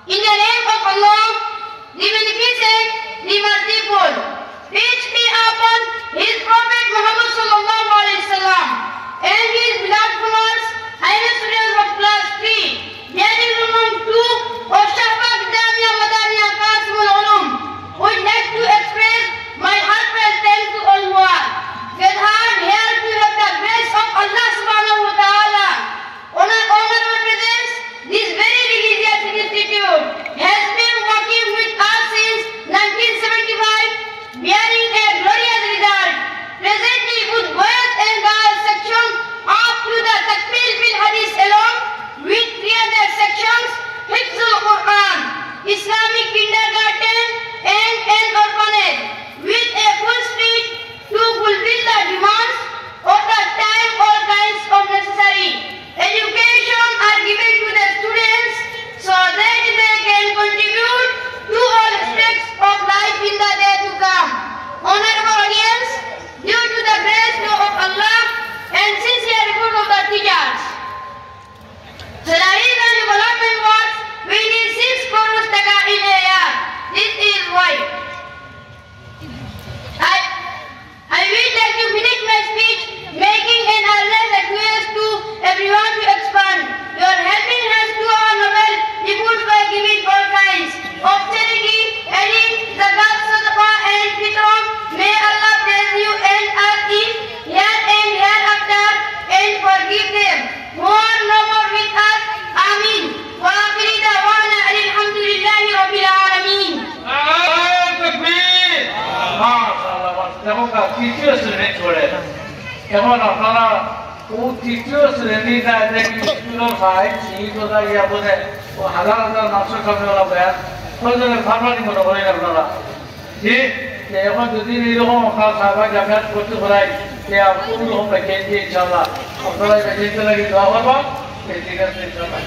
In the name of Allah, the Beneficent, the Merciful, peace be upon His Prophet Muhammad sallallahu alaihi wasallam and his beloved followers. I am a student of class 3, bearing room 2 of Shahbaz Jamia Madaniya Qasimul Ulum. Would like to express my heartfelt thanks to all who are gathered here to have the grace of Allah subhanahu wa ta'ala. Honorable presence, this very religious institute has been working with us since 1975, bearing a glorious result. Presently, with boys and girls section up to the Takmil bil Hadith alone, with 300 sections, Hifzul Quran, Islamic kindergarten, and an orphanage, with a full street to fulfill the demands of the time. All kinds of necessary education are given to the students so that they can contribute to all aspects of life in the day to come. Honorable audience, due to the grace of Allah and sincere effort of the teachers, salaries and development works, we need 6 crores taka in a year. This is why I would like to finish my speech making an earnest request to everyone to expand your helping hands to our noble efforts by giving all kinds of charity, adding zakat, sadaqah and fitr. May Allah bless you and us in here and hereafter and forgive them who are no more with us. Ameen. Wa akhiri da'wana alhamdulillahi rabbil alamin. এখন তৃতীয় শ্রেণী চলে এখন আপনারা ও তৃতীয় শ্রেণী না দেখি স্কুলের ভাই সেই কথা ইয়া বোঝে ও হাজার হাজার মানুষের সামনে ওরা বেড়ান প্রয়োজনে ফার্মানি মনে করেন আপনারা ঠিক এখন যদি এইরকম আপনার সাহবাই জামিয়াত করতে পারাই যে কোনো রকম ভ্যাকেন্সি ইনশাল্লাহ আপনারা ভ্যাকেন্সি লাগে দোয়া করবা ঠিক আছে ইনশাল্লাহ